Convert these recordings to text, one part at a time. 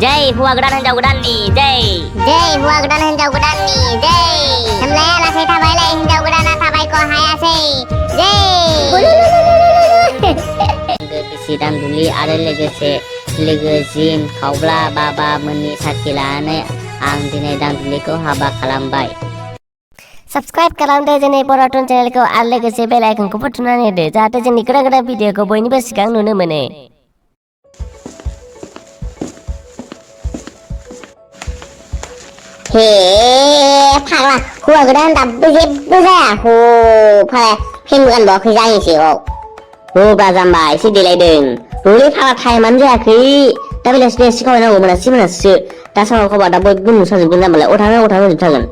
Jai hua godan hinjaw godanni jai. Jai hua godan hinjaw godanni jai. Swmla lasai tabailai hinjaw godana tabaiko hayase jai. Bisi Dangduli आरो लोगोसे लोगो जिन खावब्ला बाबा मोननि साथि लानानै आं दिनै दांदुलिखौ हाबा खालामबाय। Subscribe खालामदो जोंनि बड' टुन चेनेलखौ आरो लोगोसे बेल आइकनखौबो थुनानै होदो जाहाथे जोंनि गोदान गोदान भिडिअखौ बयनिबो सिगां नुनो मोनो। हे फाग्ला हौवा गोदान दाबो जेबो जायाखै फाग्ला फेन गानबावाखै जाहैसैआव होब्रा जाम्बा एसे देलायदों रलै फाग्ला टाइमानो जायाखै दा बेलासि बेलासि खामायनांगौ मोनासो दा सानाव खाबा दा बयबो नुसाजोबगोन जाम्बालाय अथाङो होजोबथारगोन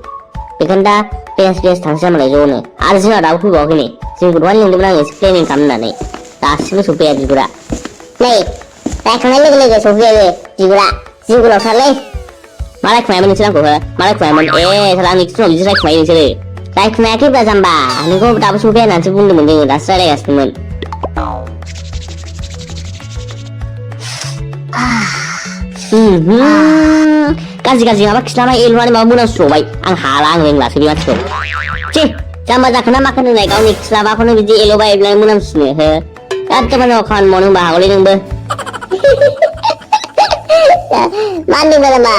बेखायनो दा बेलासि थांसै जाम्बालाय ज'नो आरो जोंहा दाबो फैबावाखै नै जोंखौ दहाय लिंदोंमोन आङो एसे प्लेनिं खालामनानै दासिमबो सफैया बिगुरा नै रायखांनाय लोगो लोगो सफैयो जिगुरावथारलै मा रायखुमायामोन नोंसोर आंखौ हो मा रायखुमायामोन साला आंनि खिथुनाव बिदि रायखुमायो नोंसोरो रायखुमायाखैब्रा जाम्बा नोंखौ दाबो सफैया होननानैसो बुंदोंमोन जोङो दासो रायलायगासिनोमोन गाज्रि माबा खिलाना एलुनानै माबा मोनामसुबाय आं हाला आं रोंलासो बे मानसिखौ चे जाम्बा जाखोना माखो होननाय गावनि खिलाबाखौनो बिदि एलबाय मोनामसुनो हो एकदम मोजां खामानि मावनो होनबा हागौलै नोंबो मानोबा नामा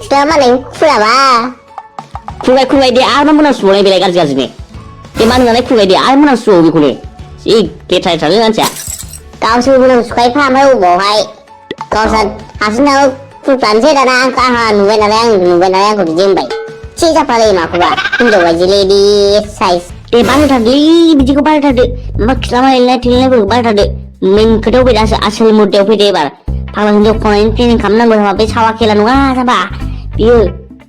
खिथाबा मालाय खुबाय दे आरो मा मोनामसुबावनाय बेलाय गाज्रिनो बे मा होननानै खुबाय दे आरो मोनामसुबावो बेखौनो जि गेथायथारलै मानसिया गावसोर मोनामसुखायोखा ओमफ्राय अबावहाय गावसोर हारसिंनाबो खुरफ्लानोसै दाना आंहा नुबाय नालाय आंखौ बिदि होनबाय थि जाफ्लालायो माखौबा हिनजाव बायदि लेडि साइज दे बारायथारदोलै बिदिखौ बारायथारदो माबा खिलामा एलनाय थेलनायफोरखौ बारायथारदो मेन खोथायाव फैदो आसोल मुद्दायाव फैदो एबार फाग्ला हिनजाव खनायनि ट्रेनिं खालामनांगौ जाबा बे सावा खेला नङा जाबा बियो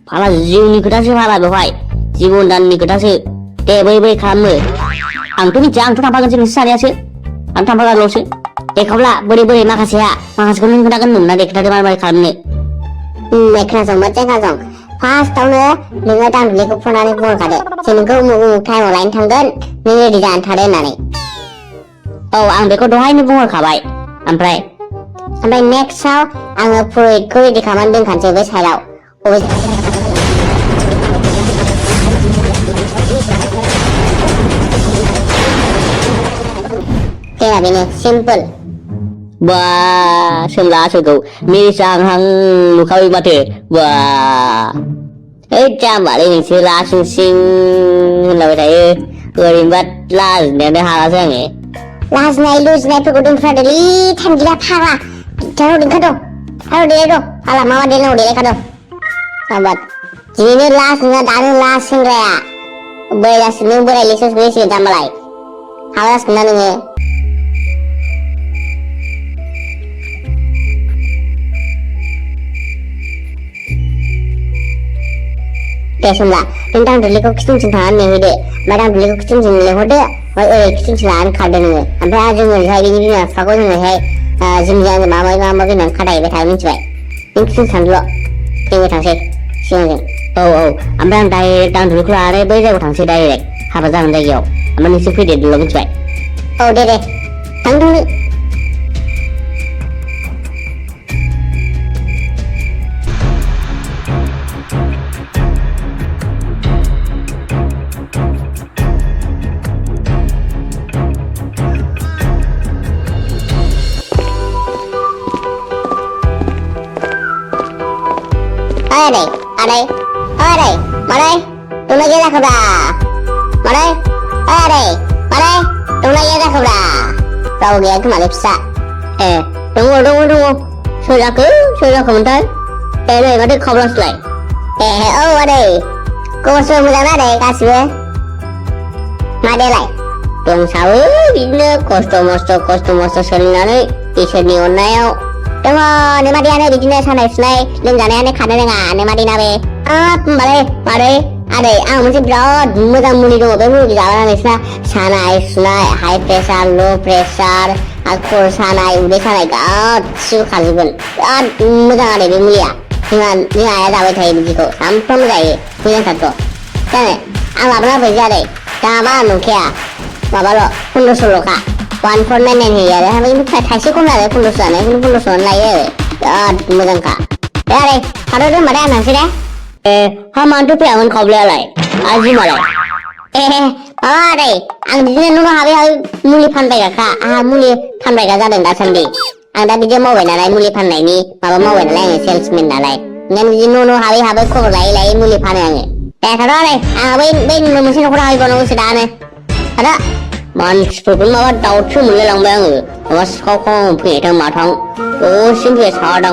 फाग्ला जिउनि खोथासो फाग्ला बेवहाय जिबन दाननि खोथासो दे बै खालामो आंथ' मिथिया आंथ' थांफागोनसो नोंसोर सानैयासो आं थांफागोनल'सो देखाब्ला बोरै माखासेखौ नों खोन्थागोन नोंना दे खोन्थादो मारै खालामनो खोनासं मोजां खोनासं फार्स्टआवनो नोङो दांदुलिखौ फनानै बुंहरखादो जों नोंखौ उमुक टाइमाव लायनो थांगोन नों रेडि जानानै थादो होननानै औ आं बेखौ दहायनो बुंहरखाबाय ओमफ्राय नेक्स्टआव आङो पुरहितखौ रेडि खालामनानै दोनखानोसै बै साइडआव खेला बेनो सिम्पोल बा सोमला आसोलखौ मिसांहां नुखाबाय माथो बा ओइ जाम्बालै नोंसोर लासिं होनलाबाय थायो ओरैनोबा लाजिनायानो हालासो आङो लाजिनाय लुजिनायफोरखौ दोनथ'दोलै थांगिला फाग्ला थार' देलायद' फाग्ला मा देलायनांगौ देलायखाद' साबाद दिनैनो लास्ट नोंना दानो लास्ट सेंग्राया बोराय जासिगोन नों बोराय लेक्सार गोलैसिगोन जाम्बालाय हाबा जासिगोन ना नोङो दे सोमला नों दांदुलिखौ खिथुनसिम थांनानै नेहैदो ओमफ्राय दांदुलिखौ खिथुनसिम लेंहरदो ओमफ्राय ओरै खिथुनसिम लानानै खारदो नोङो ओमफ्राय जोङो ओरैहाय बिनि बिमा बिफाखौ जोङोहाय जिमजों माबा होननानै खादायबाय थागोन मिथिबाय नों खिथुनसिम थांदोल' जोंबो थांसै सिगांजों औ ओमफ्राय आं डाइरेक्ट दांदुलिखौ लानानै बै जायगायाव थांसै डाइरेक्ट हाबा जागोन जायगायाव ओमफ्राय नोंसोर फैदेरदोल' मिथिबाय औ दे थांदो आदै मादै दंना गैया जाखोब्रा मादै दंना गैया जाखोब्रा राव गैया खोमालै फिसा दङ सोर जाखोमोनथाय नै माथो खावलासोलाय औ आदै खबर मोजां ना आदै गासिबो मादैलाय दंसाबो बिदिनो खस्थ' मस्थ' सोलिनानै इसोरनि अननायाव दङ नोमादैयानो बिदिनो सानाय सुनाय लोमजानायानो खानो रोङा नोमादैनाबो होमबालाय मादै आदै आं मोनसे बिराद मोजां मुलि दङ बे मुलि जाब्ला नोंसिना सानाय सुनाय हाइ प्रेसार ल' प्रेसार खर' सानाय उदै सानाय गासिबो खारजोबगोन बिराद मोजां आदै बे मुलिया जोंहा आइया जाबाय थायो बिदिखौ सानफ्रामबो जायो मोजांथारथ' जानो आं लाबोना होफैनोसै आदै दामा नंखाया माबाल' 1500ल'खा 1499 होयो आरो थाइसे खम आरो 1500 जानाय 1500 लायो आरो बिराद मोजांखा deh taruh dulu mana nasi deh Haman tuh piangan kau beli alai aji malai mama deh ang di sini nuno habi muli pantai kakak muli pantai kakak dan dasan deh ang tadi dia mau nalai muli pantai ni mama mau nalai salesman nalai ngan di nuno habi kau lai muli pantai taruh deh ben mesin aku habi kono sudah ane ada Mansipun mawa tau tu muli lang bang mas kau kau punya tang matang simpul sadang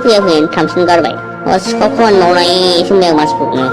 punya tamsin karbai mas kau kau nolai simpul mansipun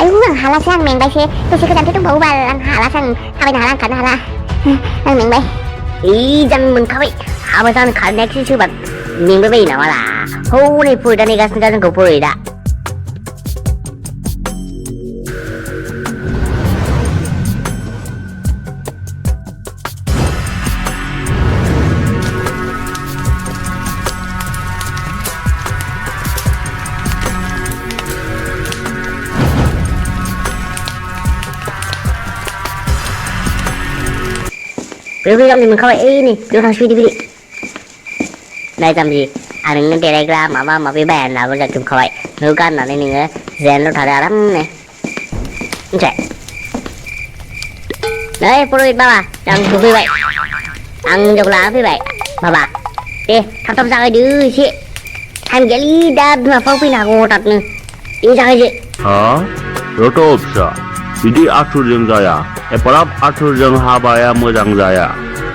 ayo nang halasan meng bay sih tu sih kecantik tu bau bal halasan habi halang kan hala nang meng bay jangan menkawi habasan karena sih sebab minggu bay nama lah nih pun dan ikas kau pun ida Beli yang ni kau ini, dia orang sudah beli. Nai jam gì? Anh ngân telegram mà bèn là bây giờ chụp khỏi. Nếu cần là nên nữa, zen nó thả ra lắm nè. Chạy. Đấy, Poloid ba, đang chụp như vậy. Ăn dọc lá như vậy, bà. Đi, thăm thăm ra cái đứa chị. Thành cái ly đa mà phong pin nào ngô đặt nữa. Đi ra cái gì? Hả? Rất 없어. Jadi atur saya. Epalap atur habaya mojang saya.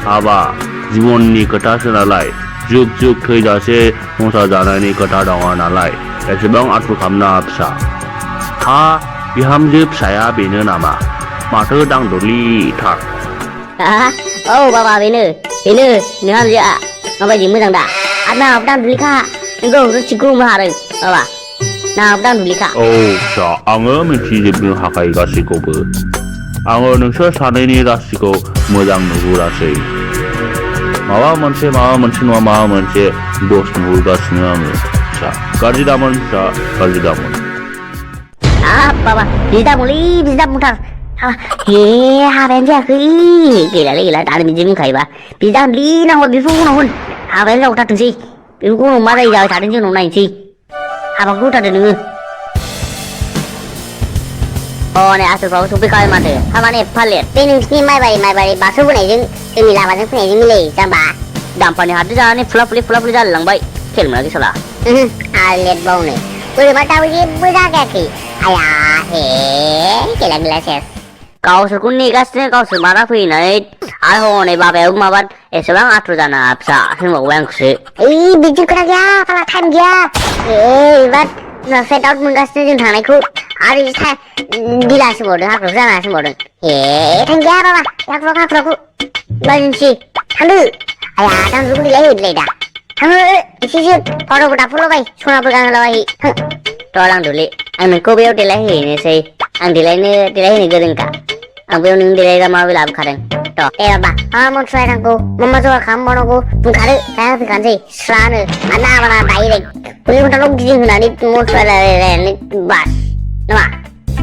Haba जीवननि खोथासो नालाय जुग जुग थैजासे संसार जानायनि खोथा दङ नालाय एसेबां आथुर खालामना फिसा हा बिहामजो फिसाया बेनो नामा माथो दांदुलि थार बाबा बेनो बिहामजोआ माबायदि मोजां दा आरो नामाबो दांदुलिखा नोंगौ रुथिखौ हादों बाबा नामाबो दांदुलिखा फिसा आङो मिथिजोबनो हाखायो गासैखौबो आङो नोंसोर सानैनि रासिखौ मोजां नुहुरासै माबा मोनसे नङा माबा मोनसे दस नुहुरगासिनो आङो फिसा गाज्रि दामोन फिसा गाज्रि दामोन बाबा बिदा मुंथार हाबायानो जायाखै गैला दानो बिदि बुंखायोबा बिदा उन्दै नांगौ बेफोरखौ उनाव होन हाबायानो जावथारथोंसै बेफोरखौ उनाव मा जायो जाबाय थादों जोंनाव नायनोसै हाबाखौ होथारदो नोङो नै आसुफ्रावबो सफैखाबाय माथो हाबानो एफा लेट बे नोंसिनि माइबारि बासो बोनायजों जोंनि लामाजों फैनायजों मिलायो जाम्बा दामफानि हादो जानानै फुला फुलि जालांबाय खेल मोनाखै साला आरो लेट बावनो बोरैबा दाबो जेबो जागायाखै आया हे गैला सेस गावसोरखौ नेगासिनो गावसोर माला फैनानै आरो हनै बाबायाबो माबा एसेबां आथुर जाना फिसा होनबावबाय आंखौसो बिदि खोथा गैया फाला टाइम गैया एबार फेट आउट मोनगासिनो जों थांनायखौ आरो दिला सोंबावदों हाख्राव जाना सोंबावदों टाइम गैया बाबा हाख्रावखौ इमारजेन्सि थांदो आया दांदुलिखौ देलायहो दा थाङो एसेसो फट'खौ दाफोरलाबाय सनाफोर गानहोलाबाय थ' दांदुलि आं नोंखौ बेयाव देलायहैनोसै आं देलायहोनो गोरोंखा आं बेयाव नों देलायग्रा माबा लाबोखादों थ' बाबा मा मन्थ्र नांगौ मा जगार खालामबावनांगौ बुंखादो दा होफैखानोसै स्रानो आरो नाबाना डाइरेक्ट बै घन्टाल' गिदिंहोनानै मन्थ्र रायलायनानै बास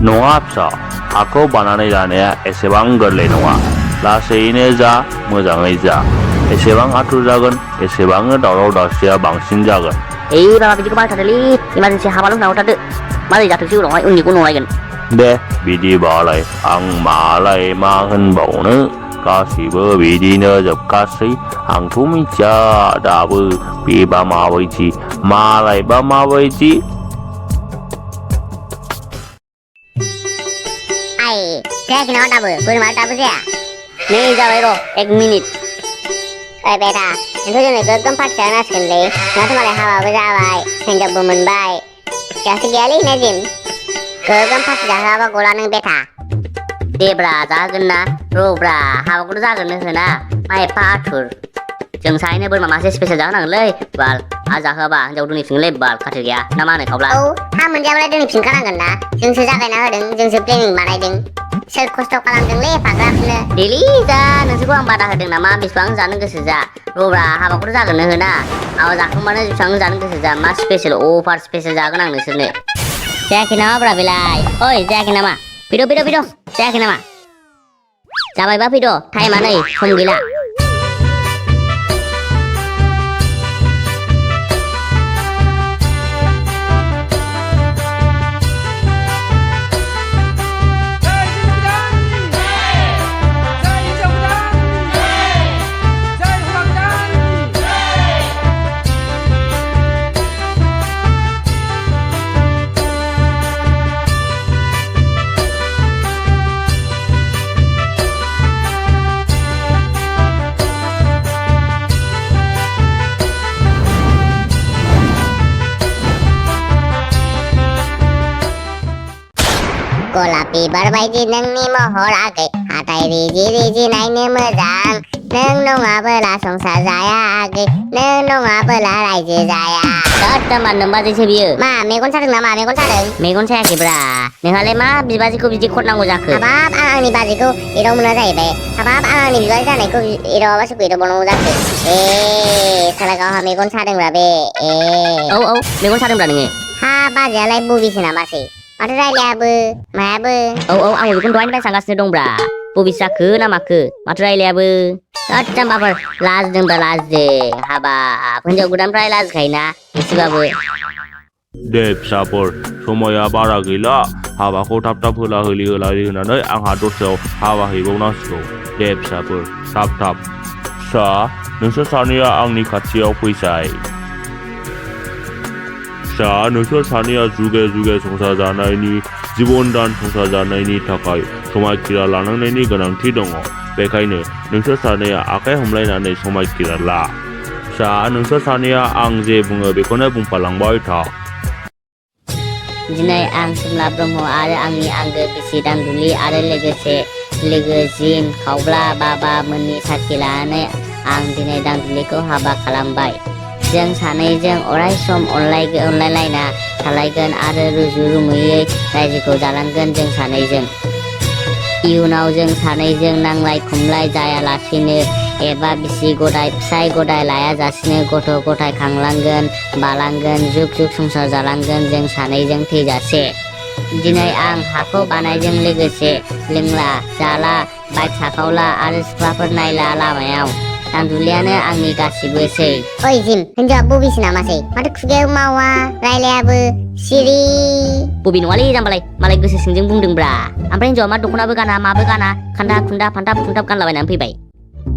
नङा फिसा हाखौ बानानै लानाया एसेबां गोरलै नङा लासैनो जा मोजाङै जा एसेबां आथुर जागोन एसेबांनो दावराव दावसिया बांसिन जागोन बाबा बिदिखौ बाहायथारदोलै इमारजेन्सि हाबाल' नाहरथारदो मारै जाथोंसै उनावहाय उननिखौ नायगोन दे बिदिबालाय आं मालाय मा होनबावनो गासैबो बिदिनो जोबखासै आंथ' मिथिया दाबो बेबा माबायदि मालायबा माबायदि जायाखै नामा दाबो बोरमा दाबो जाया नै जाबाय र' 1 मिनिट बेटा नोंथ' जोंनो गोगोम पार्टि जाहोनांसिगोनलै नोंहाथ' मालाय हाबाबो जाबाय हिनजावबो मोनबाय जाहाथे गैयालै नाजिम गोगोम पार्टि जाहोआबा गला नों बेटा देब्रा जागोन ना र'ब्रा हाबाखौथ' जागोन होना मा एफा आथुर जों सानैनो बोरमा मासे स्पेसियेल जाहोनांगोनलै बाल आ जाहोआबा हिनजाव दोनैफिनगोनलै बाल खाथिर गैया ना मा होनो खावब्ला औ हा मोनजायाबालाय दोनैफिनखानांगोन ना जोंसो जागायना होदों जोंसो प्लेनिं बानायदों सोर खस्थ' खालामदोंलै एफाग्राबनो देलै जा नोंसोरखौ आं बादा होदों नामा बेसेबां जानो गोसो जा रब्रा हाबाखौथ' जागोननो होना हाबा जाखांबानो बेसेबां जानो गोसो जा मा स्पेसियेल अफार स्पेसियेल जागोन आं नोंसोरनो जायाखै नामा ब्रा बेलाय ओइ जायाखै नामा फैद' जायाखै नामा जाबायबा फैद' टाइमा नै सम गैला गलापि बिबार बायदि नोंनि महर आगै हाथाय रिजि रिजि नायनो मोजां नों नङाबोला संसार जाया आगै नों नङाबोला रायजो जाया मा नोंबाजैसो बियो मा मेगन सादों नामा मेगन सादों मेगन सायाखैब्रा नोंहालाय मा बिबाजैखौ बिदि खरनांगौ जाखो हाबाब आं आंनि बाजैखौ एदाव मोना जाहैबाय हाबाब आं आंनि बिबाजै जानायखौ एदावाबा सोरखौ एदावबावनांगौ जाखो साला गावहा मेगन सादोंब्रा बे औ मेगन सादोंब्रा नोङो हा बाजैयालाय बबिसो नामासै माथो रायलायाबो मायाबो औ आंबो बेखौनो दहायनिफ्राय सानगासिनो दंब्रा बबेसो जाखो ना माखो माथो रायलायाबो होद जाम्बाफोर लाजिदोंब्रा लाजिदों हाबाब हिनजाव गोदानफ्रा लाजिखायोना एसेबाबो दे फिसाफोर समाया बारा गैला हाबाखौ थाब थाब होला होलि होनानै आंहा दस्रायाव हाबा हैबावनांसिगौ दे फिसाफोर थाब फिसा नोंसोर सानैया आंनि खाथियाव फैसाय फिसा नोंसोर सानैया जुगे जुगे संसार जानायनि जिबन दान संसार जानायनि थाखाय समायखिरा लानांनायनि गोनांथि दङ बेखायनो नोंसोर सानैया आखाइ हमलायनानै समायखिरा ला फिसा नोंसोर सानैया आं जे बुङो बेखौनो बुंफालांबाय था दिनै आं सोमला ब्रह्म आरो आंनि आंगो बिसि दांदुलि आरो लोगोसे लोगो जिन खावब्ला बाबा मोननि साखि लानानै आं दिनै दांदुलिखौ हाबा खालामबाय जों सानैजों अराय सम अनलायलायना थालायगोन आरो रुजु रुमुयै रायजोखौ जालांगोन जों सानैजों इयुनाव जों सानैजों नांलाय खमलाय जायालासिनो एबा बिसि गदाय फिसाय गदाय लायाजासिनो गथ' गथाय खांलांगोन बालांगोन जुग जुग संसार जालांगोन जों सानैजों थैजासे दिनै आं हाखौ बानायजों लोगोसे लोंला जाला बाइक साखावला आरो सिख्लाफोर नायला लामायाव दांदुलियानो आंनि गासिबोसै ओइ जिम हिनजावा बबिसो नामासै माथो खुगायाव मावा रायलायाबो सिरि बबे नङालै जाम्बालाय मालाय गोसो सिंजों बुंदोंब्रा ओमफ्राय हिनजावा मा दख'नाबो गाना माबो गाना खान्दा खुन्दा फान्थाब फुंथाब गानलाबायनानै फैबाय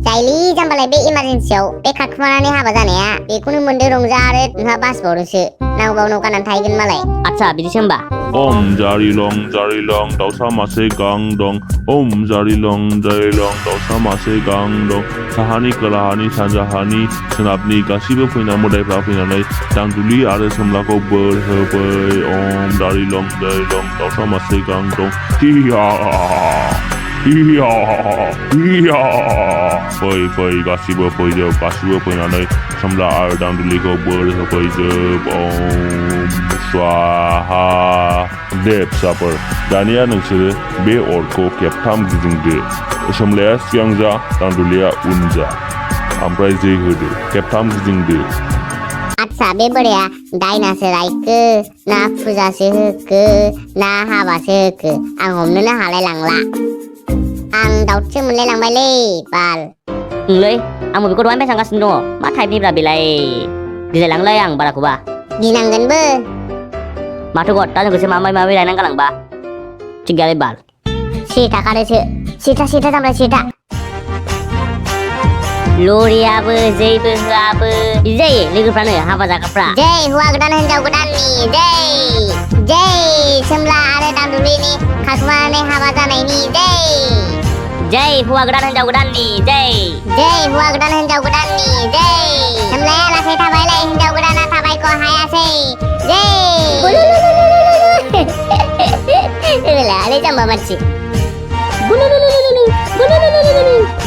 जायलि जाम्बालाय बे इमारजेन्सियाव बे खारखुमानानै हाबा जानाया बेखौनो मोनदो रंजा आरो नोंहा बासिबावदोंसो नांगौबा उनाव गाननानै थाहैगोन मालाय आच्छा बिदिसो होमबा ओम जारिलं दाउसा मासे गां दं ओम जारिलं दाउसा मासे गां दं साहानि खोलाहानि सानजाहानि सोनाबनि गासिबो फैना मोदायफ्रा फैनानै दांदुलि आरो सोमलाखौ बोर होफै ओम जारिलं दाउसा मासे गां दं हिया फै गासिबो फैजोब गासिबो फैनानै सोमला आरो दांदुलिखौ बोर होफैजोब ओम स्वाहा दे फिसाफोर दानिया नोंसोरो बे अरखौ खेबथाम गिदिंदो सोमलाया सिगां जा दांदुलिया उन जा ओमफ्राय जै होदो खेबथाम गिदिंदो आच्छा बे बोराया दायनासो रायखो ना फुजासो होखो ना हाबासो होखो आं हमनोनो हालाय लांला आं दाउटसो मोनलाय लांबायलै बाल ओंलै आंबो बेखौ दहायनिफ्राय सानगासिनो दङ मा टाइपनिब्रा बेलाय गिलायलांलाय आं बाराखौबा गिनांगोनबो माथो गद दा जोंखौसो माबा लायनानै गालांबा थिग गैयालै बाल सेथा खारोसो सेथा जाम्बाय सेथा लरियाबो जैबो होआबो बिदि जायो लोगोफ्रानो हाबा जाग्राफ्रा जै हौवा गोदान हिनजाव गोदाननि जै सोमला आरो दांदुलिनि खारखुमानानै हाबा जानायनि जै हौवा गोदान हिनजाव गोदाननि जै हौवा गोदान हिनजाव गोदाननि सोमलाया लासै थाबायलाय हिनजाव गोदाना थाबायखौ हायासै जै जाम्बा मानसि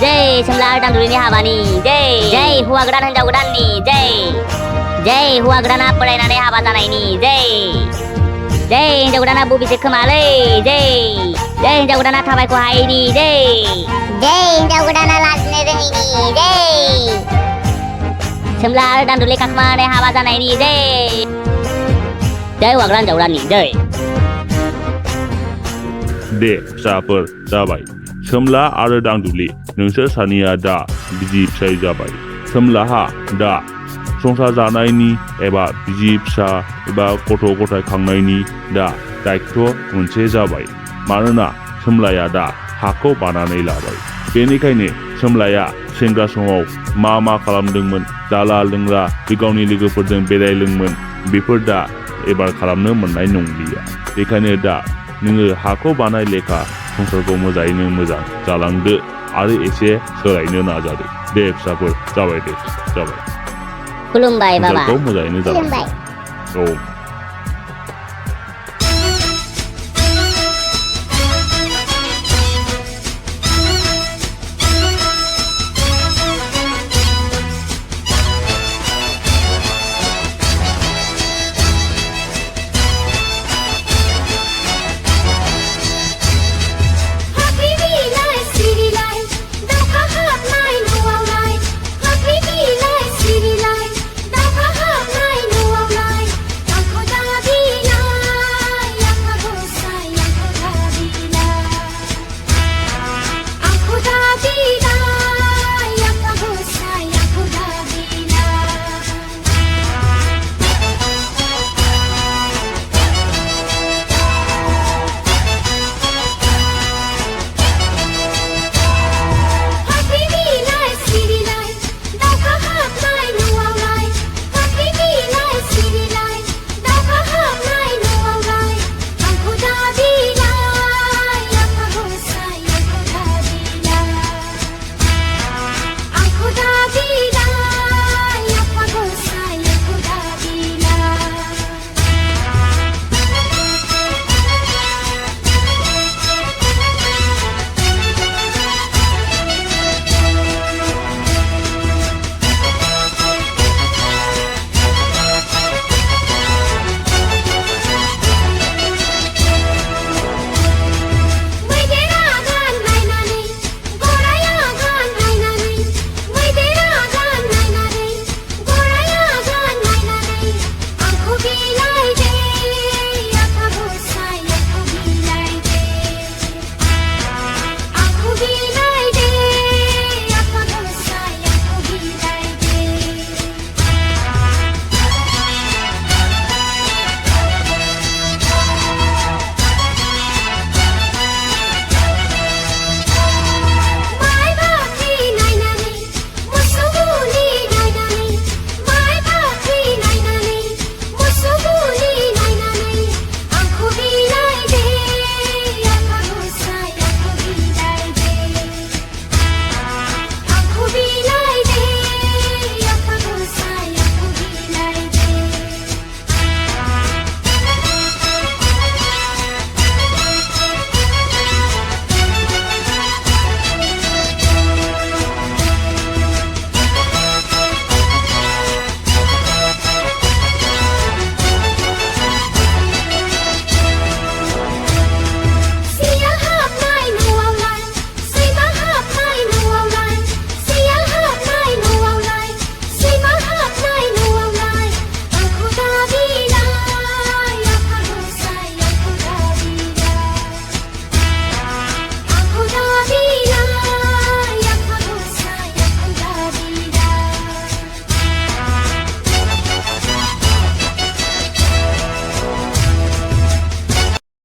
जय सोमला आरो दांदुलिनि हाबानि जय हौवा गोदान हिनजाव गोदाननि जय हौवा गोदाना फरायनानै हाबा जानायनि जय हिनजाव गोदाना बबेसे खोमालै जय हिनजाव गोदाना थाबायखौ हायैनि जय हिनजाव गोदाना लाजिनो रोङिनि सोमला आरो दांदुलि खाखोमानानै हाबा जानायनि जय हौवा गोदान हिनजाव गोदाननि दे फिसाफोर जाबाय सोमला आरो दांदुलि नोंसोर सानैया दा बिसि फिसाय जाबाय सोमलाहा दा संसार जानायनि एबा बिसि फिसा एबा गथ' गथाय खांनायनि दा दायित्व मोनसे जाबाय मानोना सोमलाया दा हाखौ बानानै लाबाय बेनिखायनो सोमलाया सेंग्रा समाव मा खालामदोंमोन जाला लोंला गावनि लोगोफोरजों बेरायलोंमोन बेफोर दा एबार खालामनो मोननाय नंलिया बेखायनो दा नोङो हाखौ बानाय लेखा संसारखौ मोजाङैनो मोजां जालांदो आरो एसे सोलायनो नाजादो दे फिसाफोर जाबाय खुलुमबाय बाबा संसारखौ मोजाङैनो जालांदो खुलुमबाय औ